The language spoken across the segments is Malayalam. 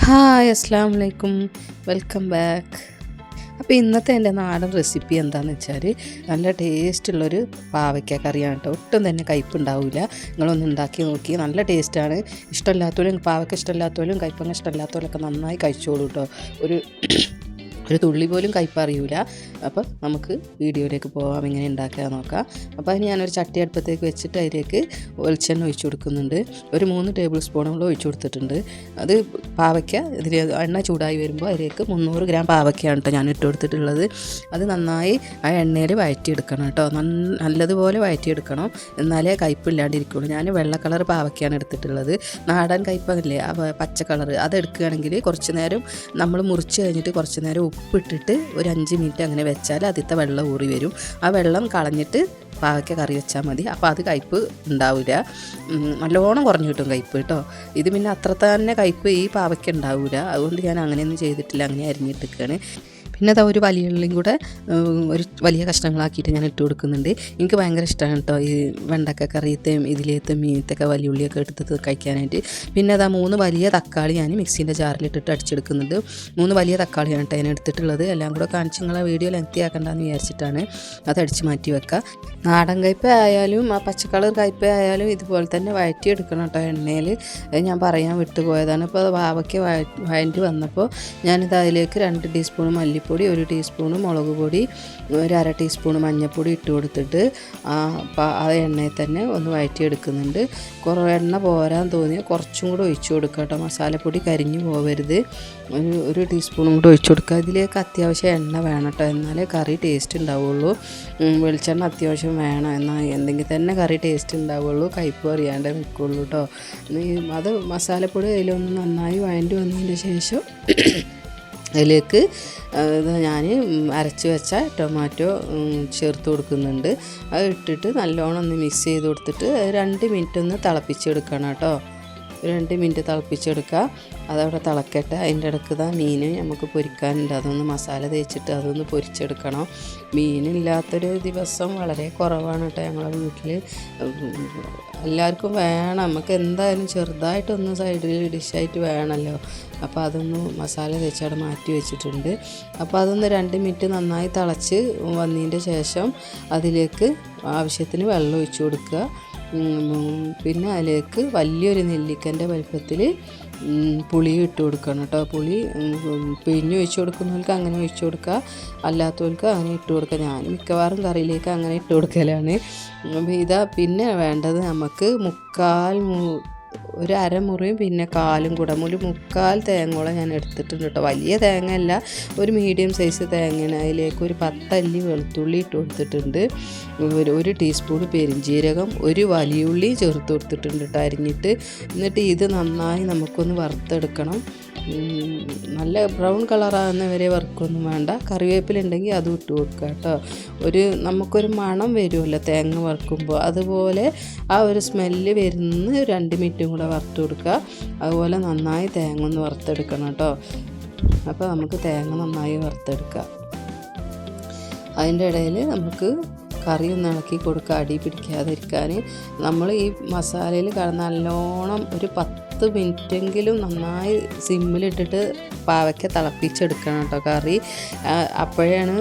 ഹായ് അസ്സാം വലൈക്കും, വെൽക്കം ബാക്ക്. അപ്പോൾ ഇന്നത്തെ എൻ്റെ നാടൻ റെസിപ്പി എന്താണെന്ന് വെച്ചാൽ നല്ല ടേസ്റ്റുള്ളൊരു പാവയ്ക്ക കറിയാണ് കേട്ടോ. ഒട്ടും തന്നെ കയ്പ്പുണ്ടാവില്ല. നിങ്ങളൊന്ന് ഉണ്ടാക്കി നോക്കി, നല്ല ടേസ്റ്റാണ്. ഇഷ്ടമില്ലാത്തവരും, പാവയ്ക്ക ഇഷ്ടമില്ലാത്തവരും കയ്പ്പങ്ങ ഇഷ്ടമില്ലാത്തവരൊക്കെ നന്നായി കഴിച്ചോളൂ കേട്ടോ. ഒരു തുള്ളി പോലും കയ്പ്പ് അറിയില്ല. അപ്പോൾ നമുക്ക് വീഡിയോയിലേക്ക് പോകാം, എങ്ങനെ ഉണ്ടാക്കാൻ നോക്കാം. അപ്പോൾ അതിന് ഞാനൊരു ചട്ടി അടുപ്പത്തേക്ക് വെച്ചിട്ട് അതിലേക്ക് വെളിച്ചെണ്ണ ഒഴിച്ചു കൊടുക്കുന്നുണ്ട്. ഒരു 3 ടേബിൾ സ്പൂണോളം ഒഴിച്ചു കൊടുത്തിട്ടുണ്ട്. അത് പാവയ്ക്ക ഇതിൽ എണ്ണ ചൂടായി വരുമ്പോൾ അതിലേക്ക് 300 ഗ്രാം പാവയ്ക്കയാണ് കേട്ടോ ഞാൻ ഇട്ട് കൊടുത്തിട്ടുള്ളത്. അത് നന്നായി ആ എണ്ണയിൽ വഴറ്റിയെടുക്കണം കേട്ടോ. നല്ലതുപോലെ വഴറ്റിയെടുക്കണം, എന്നാലേ കയ്പ്പില്ലാണ്ടിരിക്കുള്ളൂ. ഞാൻ വെള്ള കളർ പാവയ്ക്കയാണ് എടുത്തിട്ടുള്ളത്. നാടൻ കയ്പ്പല്ലേ, ആ പച്ച കളർ, അതെടുക്കുകയാണെങ്കിൽ കുറച്ച് നേരം നമ്മൾ മുറിച്ച് കഴിഞ്ഞിട്ട് കുറച്ച് നേരം ഉപ്പിട്ടിട്ട് ഒരു 5 മിനിറ്റ് അങ്ങനെ വെച്ചാൽ അതിലത്തെ വെള്ളം ഊറി വരും. ആ വെള്ളം കളഞ്ഞിട്ട് പാവയ്ക്ക കറി വെച്ചാൽ മതി. അപ്പോൾ അത് കയ്പ്പ് ഉണ്ടാവില്ല, നല്ലോണം കുറഞ്ഞു കിട്ടും കയ്പ്പ് കേട്ടോ. ഇത് പിന്നെ അത്ര തന്നെ കയ്പ്പ് ഈ പാവയ്ക്ക ഉണ്ടാവില്ല. അതുകൊണ്ട് ഞാൻ അങ്ങനെയൊന്നും ചെയ്തിട്ടില്ല, അങ്ങനെ അരിഞ്ഞിട്ടിരിക്കുകയാണ്. പിന്നെ അതാ ഒരു വലിയ ഉള്ളിയും കൂടെ ഒരു വലിയ കഷ്ണങ്ങളാക്കിയിട്ട് ഞാൻ ഇട്ട് കൊടുക്കുന്നുണ്ട്. എനിക്ക് ഭയങ്കര ഇഷ്ടമാണ് കേട്ടോ ഈ വെണ്ടക്ക കറിയത്തെയും ഇതിലേത്തെ മീനത്തൊക്കെ വലിയ ഉള്ളിയൊക്കെ എടുത്ത് കഴിക്കാനായിട്ട്. പിന്നെ അതാ 3 വലിയ തക്കാളി ഞാൻ മിക്സീൻ്റെ ജാറിലിട്ടിട്ട് അടിച്ചെടുക്കുന്നുണ്ട്. 3 വലിയ തക്കാളിയാണ് കേട്ടോ ഞാൻ എടുത്തിട്ടുള്ളത്. എല്ലാം കൂടെ കാണിച്ച് നിങ്ങളെ വീഡിയോ ലെങ്തി ആക്കണ്ടെന്ന് വിചാരിച്ചിട്ടാണ് അത് അടിച്ച് മാറ്റി വെക്കുക. നാടൻ കയ്പ ആയാലും ആ പച്ചക്കളർ കയ്പ ആയാലും ഇതുപോലെ തന്നെ വഴറ്റിയെടുക്കണം കേട്ടോ എണ്ണയിൽ. ഞാൻ പറയാൻ വിട്ടുപോയതാണ്. ഇപ്പോൾ പാവയ്ക്ക് വഴറ്റി വന്നപ്പോൾ ഞാനിത് അതിലേക്ക് 2 ടീസ്പൂൺ മല്ലിപ്പൊടി, 1 ടീസ്പൂൺ മുളക് പൊടി, 1/2 ടീസ്പൂൺ മഞ്ഞൾപ്പൊടി ഇട്ട് കൊടുത്തിട്ട് ആ എണ്ണയിൽ തന്നെ ഒന്ന് വഴറ്റിയെടുക്കുന്നുണ്ട്. കുറേ എണ്ണ പോരാൻ തോന്നിയാൽ കുറച്ചും കൂടെ ഒഴിച്ചു കൊടുക്കുക കേട്ടോ. മസാലപ്പൊടി കരിഞ്ഞു പോകരുത്. ഒരു ടീസ്പൂണും കൂടെ ഒഴിച്ചു കൊടുക്കുക. ഇതിലേക്ക് അത്യാവശ്യം എണ്ണ വേണം കേട്ടോ, എന്നാലേ കറി ടേസ്റ്റ് ഉണ്ടാവുള്ളൂ. വെളിച്ചെണ്ണ അത്യാവശ്യം വേണം, എന്നാൽ എന്തെങ്കിലും തന്നെ കറി ടേസ്റ്റ് ഉണ്ടാവുള്ളൂ, കയ്പ്പ് അറിയാണ്ട് നിൽക്കുള്ളൂ കേട്ടോ. അത് മസാലപ്പൊടി അതിലൊന്ന് നന്നായി വഴണ്ടി വന്നതിന് ശേഷം അതിലേക്ക് ഞാൻ അരച്ച് വെച്ച ടൊമാറ്റോ ചേർത്ത് കൊടുക്കുന്നുണ്ട്. അത് ഇട്ടിട്ട് നല്ലോണം ഒന്ന് മിക്സ് ചെയ്ത് കൊടുത്തിട്ട് 2 മിനിറ്റ് ഒന്ന് തിളപ്പിച്ചെടുക്കണം കേട്ടോ. 2 മിനിറ്റ് തിളപ്പിച്ചെടുക്കുക. അതവിടെ തിളക്കട്ടെ. അതിൻ്റെ ഇടയ്ക്ക് മീൻ നമുക്ക് പൊരിക്കാനുണ്ട്, അതൊന്ന് മസാല തേച്ചിട്ട് അതൊന്ന് പൊരിച്ചെടുക്കണം. മീനില്ലാത്തൊരു ദിവസം വളരെ കുറവാണ് കേട്ടോ ഞങ്ങളുടെ വീട്ടിൽ. എല്ലാവർക്കും വേണം, നമുക്ക് എന്തായാലും ചെറുതായിട്ടൊന്ന് സൈഡിൽ ഡിഷായിട്ട് വേണമല്ലോ. അപ്പോൾ അതൊന്ന് മസാല തേച്ച് അവിടെ മാറ്റി വെച്ചിട്ടുണ്ട്. അപ്പോൾ അതൊന്ന് 2 മിനിറ്റ് നന്നായി തിളച്ച് വന്നതിൻ്റെ ശേഷം അതിലേക്ക് ആവശ്യത്തിന് വെള്ളം ഒഴിച്ചു കൊടുക്കുക. പിന്നെ അതിലേക്ക് വലിയൊരു നെല്ലിക്കൻ്റെ വലിപ്പത്തിൽ പുളി ഇട്ട് കൊടുക്കണം കേട്ടോ. പുളി പിഴിഞ്ഞ് ഒഴിച്ച് കൊടുക്കുന്നവർക്ക് അങ്ങനെ ഒഴിച്ച് കൊടുക്കുക, അല്ലാത്തവർക്ക് അങ്ങനെ ഇട്ട് കൊടുക്കുക. ഞാൻ മിക്കവാറും കറിയിലേക്ക് അങ്ങനെ ഇട്ട് കൊടുക്കലാണ്. അപ്പോൾ പിന്നെ വേണ്ടത് നമുക്ക് ഒരു അരമുറിയും പിന്നെ കാലും കൂടെ 1/4 തേങ്ങോളം ഞാൻ എടുത്തിട്ടുണ്ട് കേട്ടോ. വലിയ തേങ്ങ അല്ല, ഒരു മീഡിയം സൈസ് തേങ്ങയാണ്. അതിലേക്ക് ഒരു 10 അല്ലി വെളുത്തുള്ളി ഇട്ട് കൊടുത്തിട്ടുണ്ട്. 1 ടീസ്പൂൺ പെരിഞ്ജീരകം, 1 വലിയ ഉള്ളി ചേർത്ത് കൊടുത്തിട്ടുണ്ട് കേട്ടോ അരിഞ്ഞിട്ട്. എന്നിട്ട് ഇത് നന്നായി നമുക്കൊന്ന് വറുത്തെടുക്കണം. നല്ല ബ്രൗൺ കളറാകുന്നവരെ വറുക്കൊന്നും വേണ്ട. കറിവേപ്പിലുണ്ടെങ്കിൽ അതും ഇട്ട് കൊടുക്കുക കേട്ടോ. നമുക്കൊരു മണം വരുമല്ലോ തേങ്ങ വറുക്കുമ്പോൾ, അതുപോലെ ആ ഒരു സ്മെല്ല് വരുന്ന 2 മിനിറ്റും കൂടെ വറുത്ത് കൊടുക്കുക. അതുപോലെ നന്നായി തേങ്ങ ഒന്ന് വറുത്തെടുക്കണം കേട്ടോ. അപ്പോൾ നമുക്ക് തേങ്ങ നന്നായി വറുത്തെടുക്കുക. അതിൻ്റെ ഇടയിൽ നമുക്ക് കറി ഒന്ന് ഇളക്കി കൊടുക്കുക, അടി പിടിക്കാതിരിക്കാൻ. നമ്മൾ ഈ മസാലയിൽ നല്ലോണം ഒരു 10 മിനിറ്റെങ്കിലും നന്നായി സിമ്മിലിട്ടിട്ട് പാവയ്ക്ക തിളപ്പിച്ചെടുക്കണം കേട്ടോ കറി. അപ്പോഴാണ്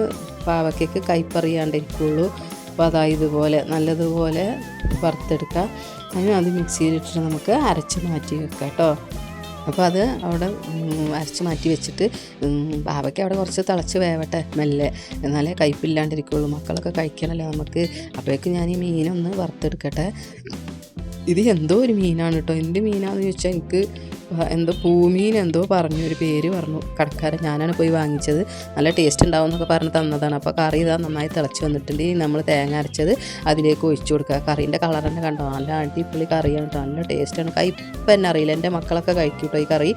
പാവയ്ക്കയ്ക്ക് കയ്പ്പറിയാണ്ടിരിക്കുള്ളൂ. അപ്പോൾ ഇതുപോലെ നല്ലതുപോലെ വറുത്തെടുക്കുക. അത് മിക്സിയിലിട്ടിട്ട് നമുക്ക് അരച്ച് മാറ്റി വെക്കാം കേട്ടോ. അപ്പോൾ അത് അവിടെ അരച്ച് മാറ്റി വെച്ചിട്ട് പാവയ്ക്ക അവിടെ കുറച്ച് തിളച്ച് വേവട്ടെ മെല്ലെ, എന്നാലേ കയ്പ്പില്ലാണ്ടിരിക്കുള്ളൂ. മക്കളൊക്കെ കഴിക്കണമല്ലോ നമുക്ക്. അപ്പോഴേക്കും ഞാൻ ഈ മീനൊന്ന് വറുത്തെടുക്കട്ടെ. ഇത് എന്തോ ഒരു മീനാണ് കേട്ടോ. എന്ത് മീനാണെന്ന് ചോദിച്ചാൽ എനിക്ക് എന്തോ പൂമീൻ എന്തോ ഒരു പേര് പറഞ്ഞു കടക്കാരൻ. ഞാനാണ് പോയി വാങ്ങിച്ചത്. നല്ല ടേസ്റ്റ് ഉണ്ടാവും എന്നൊക്കെ പറഞ്ഞ് തന്നതാണ്. അപ്പോൾ കറി നന്നായി തിളച്ച് വന്നിട്ടുണ്ട്. നമ്മൾ തേങ്ങ അരച്ചത് അതിലേക്ക് ഒഴിച്ചു കൊടുക്കുക. കറീൻ്റെ കളർ തന്നെ കണ്ടോ, നല്ല അടിപൊളി കറിയാണ് കേട്ടോ, നല്ല ടേസ്റ്റാണ്. കയ്പ്പ് തന്നെ അറിയില്ല, എൻ്റെ മക്കളൊക്കെ കഴിക്കും കേട്ടോ ഈ കറി.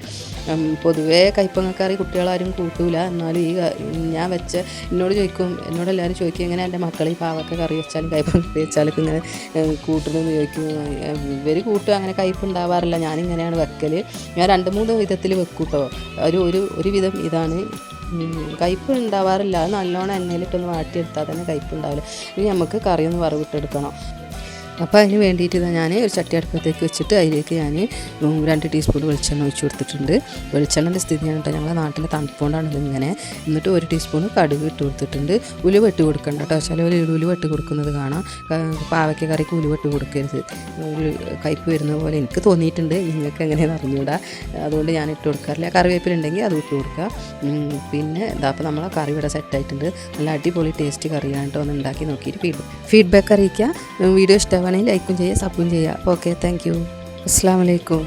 പൊതുവേ കയ്പ്പങ്ങ കറി കുട്ടികളാരും കൂട്ടൂല, എന്നാലും ഞാൻ എന്നോട് എല്ലാവരും ചോദിക്കും എങ്ങനെ എൻ്റെ മക്കൾ ഈ പാവക്ക കറി വെച്ചാലും കയ്പ്പങ്ങ കറി വെച്ചാലൊക്കെ ഇങ്ങനെ കൂട്ടണമെന്ന് ചോദിക്കും. ഇവർ കൂട്ടും, അങ്ങനെ കയ്പ്പ് ഉണ്ടാവാറില്ല. ഞാനിങ്ങനെയാണ് വെക്കൽ. ഞാൻ 2-3 വിധത്തിൽ വെക്കും കേട്ടോ. ഒരു വിധം ഇതാണ്. കയ്പ്പ് ഉണ്ടാവാറില്ല. അത് നല്ലോണം എണ്ണയിലിട്ടൊന്ന് വാട്ടിയെടുത്താൽ തന്നെ കയ്പ്പ് ഉണ്ടാവില്ല. ഇനി നമുക്ക് കറി ഒന്ന് വറവിട്ടെടുക്കണം. അപ്പോൾ അതിന് വേണ്ടിയിട്ട് ഞാൻ ഒരു ചട്ടി അടുപ്പത്തേക്ക് വെച്ചിട്ട് അതിലേക്ക് ഞാൻ 2 ടീസ്പൂൺ വെളിച്ചെണ്ണ ഒഴിച്ച് കൊടുത്തിട്ടുണ്ട്. വെളിച്ചെണ്ണൻ്റെ സ്ഥിതിയാണ് കേട്ടോ, ഞങ്ങളുടെ നാട്ടിലെ തണുപ്പുകൊണ്ടാണ് ഇതിങ്ങനെ. എന്നിട്ട് 1 ടീസ്പൂൺ കടുക് ഇട്ട് കൊടുത്തിട്ടുണ്ട്. ഉലുവ ഇട്ട് കൊടുക്കണ്ട കേട്ടോ, ചിലവർ ഉലുവ ഇട്ട് കൊടുക്കുന്നത് കാണാം. പാവയ്ക്ക കറിക്ക് ഉലുവ ഇട്ട് കൊടുക്കരുത്, ഒരു കയ്പ്പ് വരുന്ന പോലെ എനിക്ക് തോന്നിയിട്ടുണ്ട്. നിങ്ങൾക്ക് എങ്ങനെയാണെന്ന് അറിഞ്ഞുകൂടാ, അതുകൊണ്ട് ഞാൻ ഇട്ട് കൊടുക്കാറില്ല. കറിവേപ്പിലുണ്ടെങ്കിൽ അത് ഇട്ട് കൊടുക്കുക. പിന്നെ അപ്പോൾ നമ്മളെ കറി ഇവിടെ സെറ്റായിട്ടുണ്ട്. നല്ല അടിപൊളി ടേസ്റ്റ് കറിയാണ് കേട്ടോ. ഒന്ന് ഉണ്ടാക്കി നോക്കിയിട്ട് ഫീഡ്ബാക്ക് അറിയിക്കുക. വീഡിയോ ഇഷ്ടമാണെങ്കിൽ ലൈക്കും ചെയ്യുക, സബും ചെയ്യുക. Okay, thank you. അസ്സലാമു അലൈക്കും.